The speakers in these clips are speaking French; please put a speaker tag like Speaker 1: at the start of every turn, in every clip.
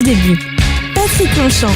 Speaker 1: Début. Patrick Longchamp.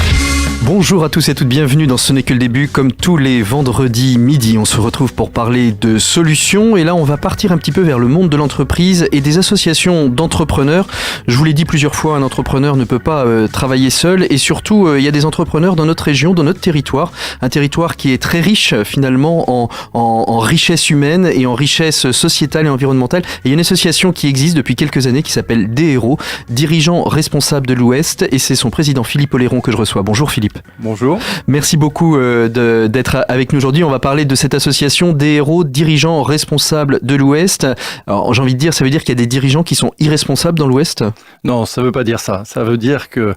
Speaker 2: Bonjour à tous et à toutes, bienvenue dans Ce n'est que le début. Comme tous les vendredis midi, on se retrouve pour parler de solutions. Et là, on va partir un petit peu vers le monde de l'entreprise et des associations d'entrepreneurs. Je vous l'ai dit plusieurs fois, un entrepreneur ne peut pas travailler seul. Et surtout, il y a des entrepreneurs dans notre région, dans notre territoire. Un territoire qui est très riche finalement en richesse humaine et en richesse sociétale et environnementale. Et il y a une association qui existe depuis quelques années qui s'appelle DERO, dirigeant responsable de l'Ouest. Et c'est son président Philippe Oléron que je reçois. Bonjour Philippe.
Speaker 3: Bonjour.
Speaker 2: Merci beaucoup d'être avec nous aujourd'hui. On va parler de cette association DERO, dirigeants responsables de l'Ouest. Alors j'ai envie de dire, ça veut dire qu'il y a des dirigeants qui sont irresponsables dans l'Ouest ?
Speaker 3: Non, ça ne veut pas dire ça. Ça veut dire que,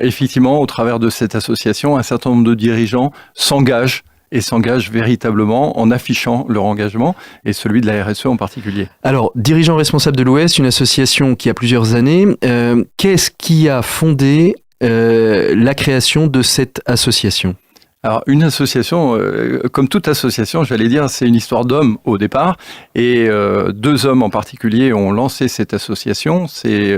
Speaker 3: effectivement, au travers de cette association, un certain nombre de dirigeants s'engagent véritablement en affichant leur engagement et celui de la RSE en particulier.
Speaker 2: Alors, dirigeants responsables de l'Ouest, une association qui a plusieurs années. Qu'est-ce qui a fondé la création de cette association ?
Speaker 3: Alors, une association, comme toute association, j'allais dire, c'est une histoire d'hommes au départ. Et deux hommes en particulier ont lancé cette association. C'est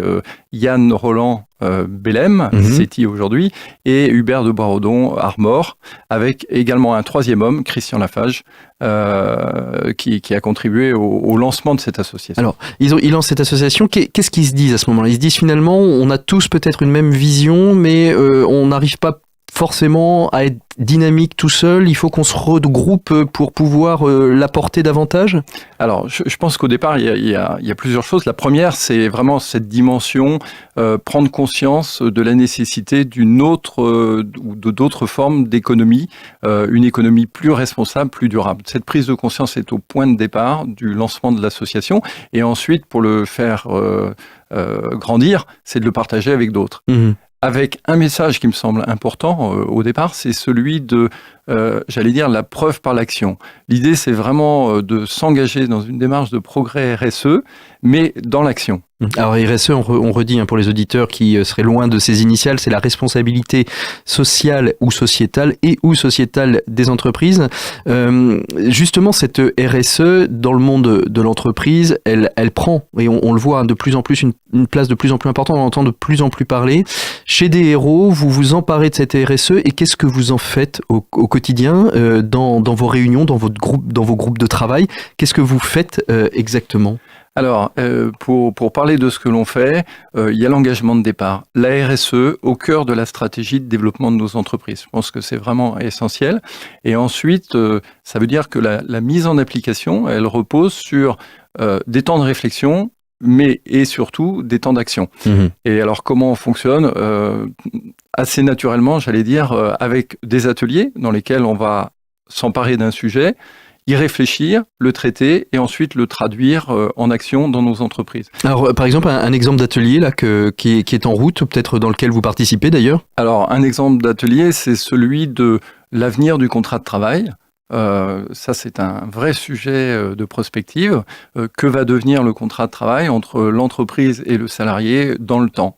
Speaker 3: Yann Roland Bellem, CETI aujourd'hui, et Hubert de Boisredon, Armor, avec également un troisième homme, Christian Lafage, qui a contribué au lancement de cette association.
Speaker 2: Alors, ils lancent cette association. Qu'est-ce qu'ils se disent à ce moment-là ? Ils se disent finalement, on a tous peut-être une même vision, mais on n'arrive pas forcément à être dynamique tout seul, il faut qu'on se regroupe pour pouvoir l'apporter davantage ?
Speaker 3: Alors, je pense qu'au départ, il y a plusieurs choses. La première, c'est vraiment cette dimension, prendre conscience de la nécessité d'une autre ou d'autres formes d'économie, une économie plus responsable, plus durable. Cette prise de conscience est au point de départ du lancement de l'association. Et ensuite, pour le faire grandir, c'est de le partager avec d'autres. Avec un message qui me semble important au départ, c'est celui de, j'allais dire, la preuve par l'action. L'idée, c'est vraiment de s'engager dans une démarche de progrès RSE, mais dans l'action.
Speaker 2: Alors RSE, on redit pour les auditeurs qui seraient loin de ces initiales, c'est la responsabilité sociale ou sociétale des entreprises. Justement, cette RSE dans le monde de l'entreprise, elle prend, et on le voit de plus en plus, une place de plus en plus importante, on entend de plus en plus parler. Chez DERO, vous vous emparez de cette RSE et qu'est-ce que vous en faites au quotidien dans vos réunions, dans vos groupes de travail ? Qu'est-ce que vous faites exactement ?
Speaker 3: Alors, pour parler de ce que l'on fait, il y a l'engagement de départ. La RSE au cœur de la stratégie de développement de nos entreprises. Je pense que c'est vraiment essentiel. Et ensuite, ça veut dire que la mise en application, elle repose sur des temps de réflexion, et surtout des temps d'action. Et alors, comment on fonctionne ? Assez naturellement, j'allais dire, avec des ateliers dans lesquels on va s'emparer d'un sujet, y réfléchir, le traiter et ensuite le traduire en action dans nos entreprises.
Speaker 2: Alors, par exemple, un exemple d'atelier là qui est en route, peut-être dans lequel vous participez d'ailleurs ?
Speaker 3: Alors, un exemple d'atelier, c'est celui de l'avenir du contrat de travail. Ça, c'est un vrai sujet de prospective. Que va devenir le contrat de travail entre l'entreprise et le salarié dans le temps ?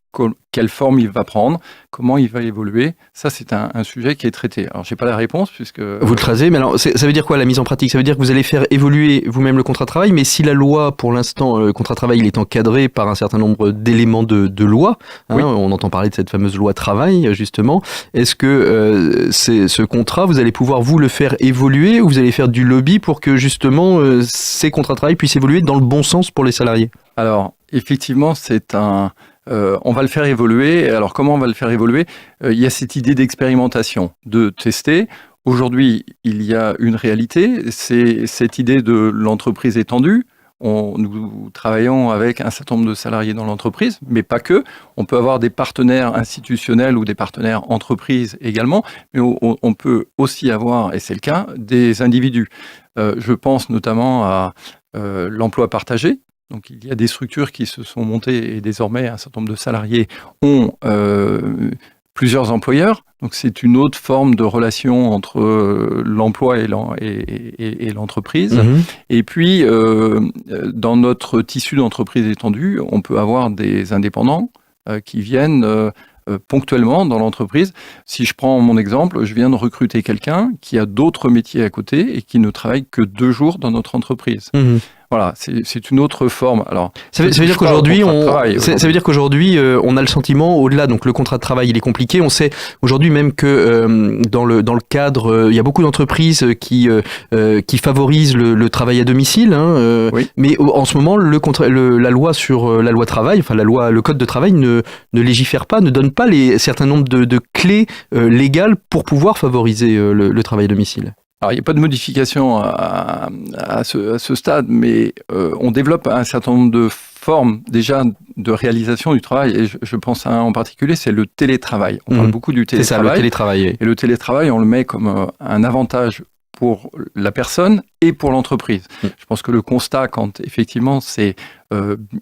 Speaker 3: Quelle forme il va prendre ? Comment il va évoluer ? Ça, c'est un sujet qui est traité. Alors, j'ai pas la réponse puisque...
Speaker 2: Vous le tracez, mais alors, ça veut dire quoi la mise en pratique ? Ça veut dire que vous allez faire évoluer vous-même le contrat de travail, mais si la loi, pour l'instant, le contrat de travail, il est encadré par un certain nombre d'éléments de loi,
Speaker 3: oui.
Speaker 2: On entend parler de cette fameuse loi travail, justement. Est-ce que ce contrat, vous allez pouvoir vous le faire évoluer ou vous allez faire du lobby pour que, justement, ces contrats de travail puissent évoluer dans le bon sens pour les salariés ?
Speaker 3: Alors, effectivement, on va le faire évoluer. Alors, comment on va le faire évoluer ? Il y a cette idée d'expérimentation, de tester. Aujourd'hui, il y a une réalité, c'est cette idée de l'entreprise étendue. Nous travaillons avec un certain nombre de salariés dans l'entreprise, mais pas que. On peut avoir des partenaires institutionnels ou des partenaires entreprises également, mais on peut aussi avoir, et c'est le cas, des individus. Je pense notamment à l'emploi partagé. Donc, il y a des structures qui se sont montées et désormais, un certain nombre de salariés ont plusieurs employeurs. Donc, c'est une autre forme de relation entre l'emploi et l'entreprise. Et puis, dans notre tissu d'entreprise étendue, on peut avoir des indépendants qui viennent ponctuellement dans l'entreprise. Si je prends mon exemple, je viens de recruter quelqu'un qui a d'autres métiers à côté et qui ne travaille que 2 jours dans notre entreprise. Voilà, c'est une autre forme. Alors,
Speaker 2: ça veut dire qu'aujourd'hui, on a le sentiment, au-delà, donc le contrat de travail, il est compliqué. On sait aujourd'hui même que dans le cadre, il y a beaucoup d'entreprises qui favorisent le travail à domicile.
Speaker 3: Oui.
Speaker 2: Mais en ce moment, la loi sur la loi travail, enfin le code de travail ne légifère pas, ne donne pas certains nombres de clés légales pour pouvoir favoriser le travail à domicile.
Speaker 3: Alors, il n'y a pas de modification à ce stade, mais on développe un certain nombre de formes déjà de réalisation du travail, et je pense à un en particulier, c'est le télétravail. On parle beaucoup du télétravail.
Speaker 2: C'est ça, le télétravail.
Speaker 3: Et le télétravail, on le met comme un avantage pour la personne et pour l'entreprise. Je pense que le constat, quand effectivement c'est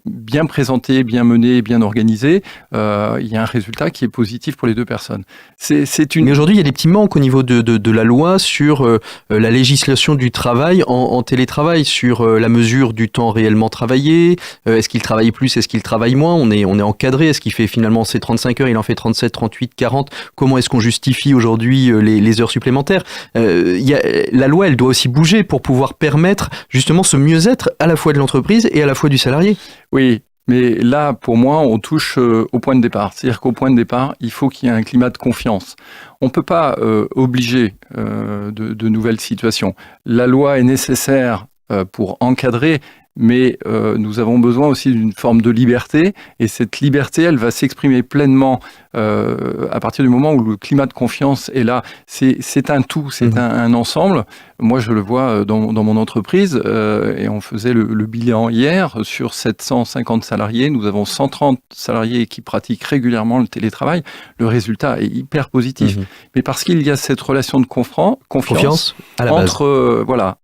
Speaker 3: bien présenté, bien mené, bien organisé, il y a un résultat qui est positif pour les deux personnes. Mais
Speaker 2: aujourd'hui, il y a des petits manques au niveau de la loi sur la législation du travail en télétravail, sur la mesure du temps réellement travaillé. Est-ce qu'il travaille plus, est-ce qu'il travaille moins? On est encadré. Est-ce qu'il fait finalement ses 35 heures, il en fait 37, 38, 40? Comment est-ce qu'on justifie aujourd'hui les heures supplémentaires? La loi, elle doit aussi bouger pour pouvoir permettre justement ce mieux-être à la fois de l'entreprise et à la fois du salarié.
Speaker 3: Oui, mais là, pour moi, on touche au point de départ. C'est-à-dire qu'au point de départ, il faut qu'il y ait un climat de confiance. On ne peut pas obliger de nouvelles situations. La loi est nécessaire pour encadrer, mais nous avons besoin aussi d'une forme de liberté, et cette liberté, elle va s'exprimer pleinement à partir du moment où le climat de confiance est là. C'est un tout, c'est un ensemble. Moi, je le vois dans mon entreprise, et on faisait le bilan hier. Sur 750 salariés, nous avons 130 salariés qui pratiquent régulièrement le télétravail. Le résultat est hyper positif. Mais parce qu'il y a cette relation de confiance
Speaker 2: à la base.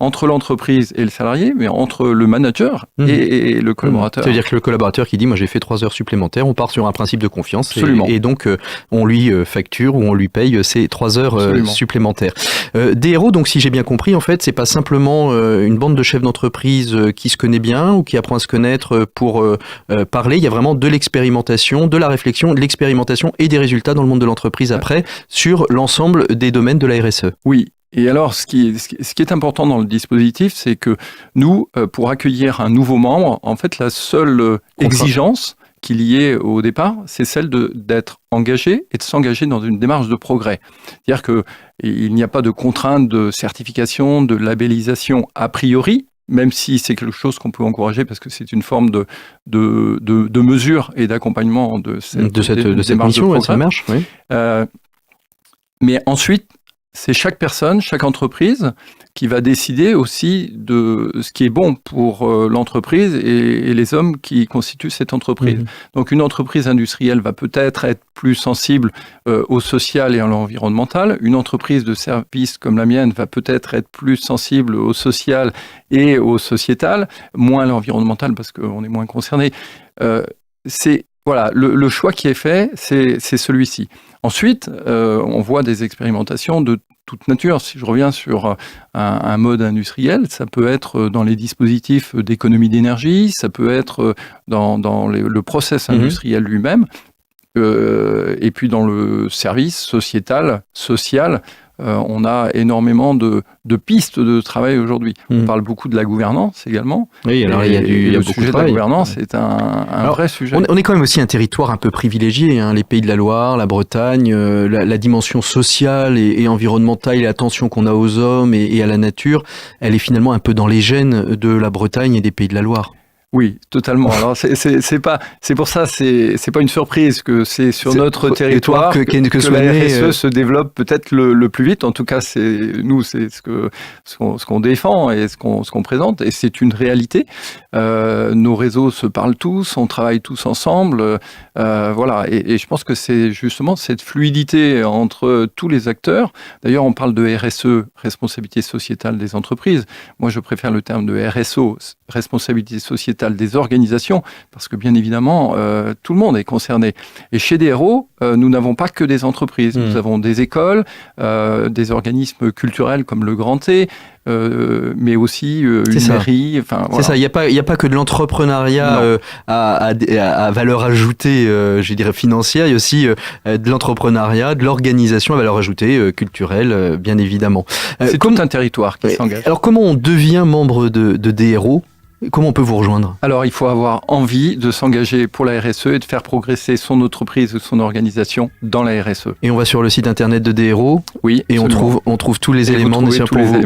Speaker 3: Entre l'entreprise et le salarié, mais entre le manager et le collaborateur.
Speaker 2: Ça veut dire que le collaborateur qui dit « moi j'ai fait 3 heures supplémentaires », on part sur un principe de confiance.
Speaker 3: Absolument.
Speaker 2: Et donc on lui facture ou on lui paye ces 3 heures supplémentaires. DRO, donc si j'ai bien compris, en fait, c'est pas simplement une bande de chefs d'entreprise qui se connaît bien ou qui apprend à se connaître pour parler. Il y a vraiment de l'expérimentation, de la réflexion, de l'expérimentation et des résultats dans le monde de l'entreprise après sur l'ensemble des domaines de la RSE.
Speaker 3: Oui. Et alors, ce qui est important dans le dispositif, c'est que nous, pour accueillir un nouveau membre, en fait, la seule exigence qu'il y ait au départ, c'est celle d'être engagé et de s'engager dans une démarche de progrès. C'est-à-dire qu'il n'y a pas de contrainte de certification, de labellisation a priori, même si c'est quelque chose qu'on peut encourager parce que c'est une forme de mesure et d'accompagnement de cette démarche
Speaker 2: mission,
Speaker 3: de progrès.
Speaker 2: Ça marche, oui.
Speaker 3: Mais ensuite, c'est chaque personne, chaque entreprise qui va décider aussi de ce qui est bon pour l'entreprise et les hommes qui constituent cette entreprise. Donc une entreprise industrielle va peut-être être plus sensible au social et à l'environnemental. Une entreprise de service comme la mienne va peut-être être plus sensible au social et au sociétal, moins à l'environnemental parce qu'on est moins concerné. Le choix qui est fait, c'est celui-ci. Ensuite, on voit des expérimentations de toute nature. Si je reviens sur un mode industriel, ça peut être dans les dispositifs d'économie d'énergie, ça peut être dans le process industriel lui-même, et puis dans le service sociétal, social. On a énormément de pistes de travail aujourd'hui. On parle beaucoup de la gouvernance également.
Speaker 2: Oui, alors il y a
Speaker 3: le
Speaker 2: beaucoup
Speaker 3: sujet
Speaker 2: de
Speaker 3: de la gouvernance est un vrai sujet.
Speaker 2: On est quand même aussi un territoire un peu privilégié, les Pays de la Loire, la Bretagne, la dimension sociale et environnementale et l'attention qu'on a aux hommes et à la nature, elle est finalement un peu dans les gènes de la Bretagne et des Pays de la Loire.
Speaker 3: Oui, totalement. Alors c'est pour ça, c'est pas une surprise que c'est sur notre territoire que la RSE se développe peut-être le plus vite. En tout cas, c'est ce qu'on défend et ce qu'on présente, et c'est une réalité. Nos réseaux se parlent tous, on travaille tous ensemble, voilà. Et je pense que c'est justement cette fluidité entre tous les acteurs. D'ailleurs, on parle de RSE, responsabilité sociétale des entreprises. Moi, je préfère le terme de RSO, responsabilité sociétale des organisations, parce que bien évidemment, tout le monde est concerné. Et chez DRO, nous n'avons pas que des entreprises. Nous avons des écoles, des organismes culturels comme le Grand T, mais aussi une mairie. Voilà.
Speaker 2: C'est ça, il n'y a pas que de l'entrepreneuriat à valeur ajoutée, je dirais financière, il y a aussi de l'entrepreneuriat, de l'organisation à valeur ajoutée culturelle, bien évidemment.
Speaker 3: C'est tout un territoire qui s'engage.
Speaker 2: Alors comment on devient membre de DRO ? Comment on peut vous rejoindre ?
Speaker 3: Alors, il faut avoir envie de s'engager pour la RSE et de faire progresser son entreprise ou son organisation dans la RSE.
Speaker 2: Et on va sur le site internet de DRO.
Speaker 3: Oui,
Speaker 2: et on trouve tous les éléments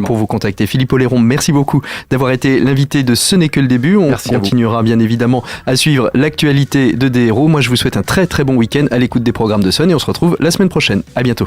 Speaker 2: pour vous contacter. Philippe Oléron, merci beaucoup d'avoir été l'invité de Ce n'est que le début. On continuera bien évidemment à suivre l'actualité de DRO. Moi, je vous souhaite un très très bon week-end à l'écoute des programmes de Sun et on se retrouve la semaine prochaine. À bientôt.